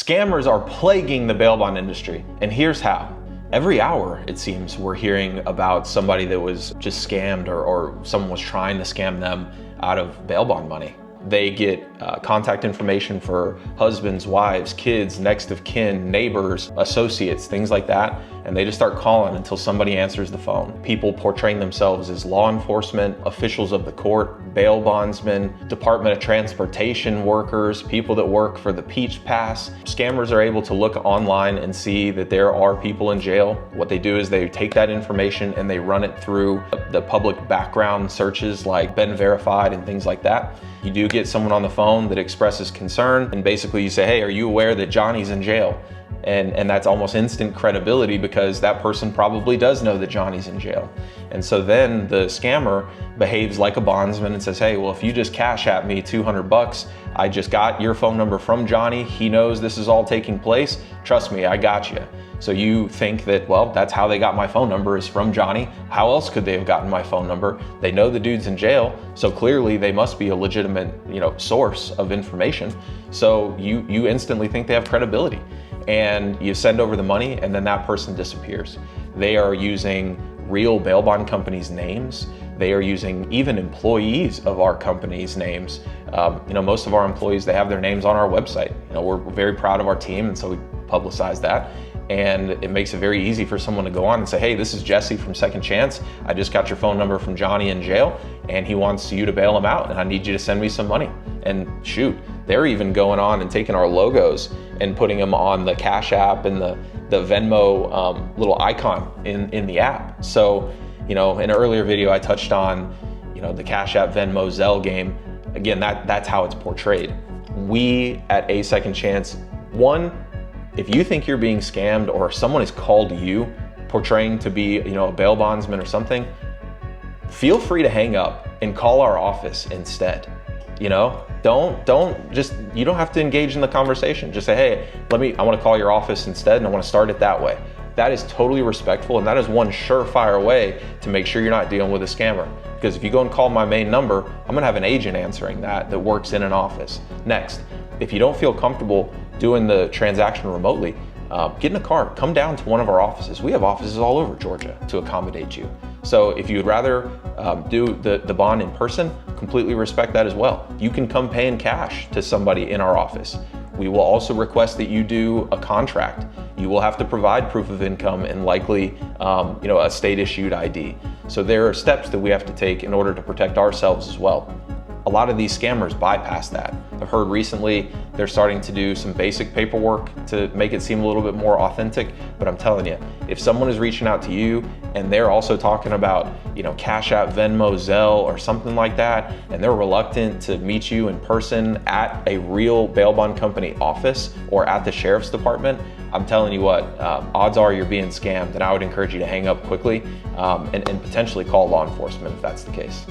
Scammers are plaguing the bail bond industry, and here's how. Every hour, it seems, we're hearing about somebody that was just scammed or someone was trying to scam them out of bail bond money. They get contact information for husbands, wives, kids, next of kin, neighbors, associates, things like that, and they just start calling until somebody answers the phone. People portraying themselves as law enforcement, officials of the court, bail bondsmen, Department of Transportation workers, people that work for the Peach Pass. Scammers are able to look online and see that there are people in jail. What they do is they take that information and they run it through the public background searches like been verified and things like that. You do get someone on the phone that expresses concern, and basically you say, hey, are you aware that Johnny's in jail? And that's almost instant credibility because that person probably does know that Johnny's in jail. And so then the scammer behaves like a bondsman and says, hey, well, if you just cash at me $200, I just got your phone number from Johnny. He knows this is all taking place. Trust me, I got you. So you think that, well, that's how they got my phone number is from Johnny. How else could they have gotten my phone number? They know the dude's in jail, so clearly they must be a legitimate, source of information. So you instantly think they have credibility. And you send over the money and then that person disappears. They are using real bail bond companies' names. They are using even employees of our company's names. Most of our employees, they have their names on our website. We're very proud of our team, and so we publicize that. And it makes it very easy for someone to go on and say, hey, this is Jesse from Second Chance. I just got your phone number from Johnny in jail, and he wants you to bail him out, and I need you to send me some money. And shoot, they're even going on and taking our logos and putting them on the Cash App and the Venmo little icon in the app. So, in an earlier video, I touched on, the Cash App, Venmo, Zelle game. Again, that's how it's portrayed. We at A Second Chance, if you think you're being scammed or someone has called you portraying to be, a bail bondsman or something, feel free to hang up and call our office instead. You don't have to engage in the conversation. Just say, hey, I want to call your office instead and I want to start it that way. That is totally respectful, and that is one surefire way to make sure you're not dealing with a scammer. Because if you go and call my main number, I'm gonna have an agent answering that works in an office. Next, if you don't feel comfortable doing the transaction remotely, get in a car, come down to one of our offices. We have offices all over Georgia to accommodate you. So if you'd rather do the bond in person, completely respect that as well. You can come pay in cash to somebody in our office. We will also request that you do a contract. You will have to provide proof of income and likely a state issued ID. So there are steps that we have to take in order to protect ourselves as well. A lot of these scammers bypass that. I've heard recently they're starting to do some basic paperwork to make it seem a little bit more authentic, but I'm telling you, if someone is reaching out to you and they're also talking about, Cash App, Venmo, Zelle, or something like that, and they're reluctant to meet you in person at a real bail bond company office or at the sheriff's department, I'm telling you what, odds are you're being scammed, and I would encourage you to hang up quickly and potentially call law enforcement if that's the case.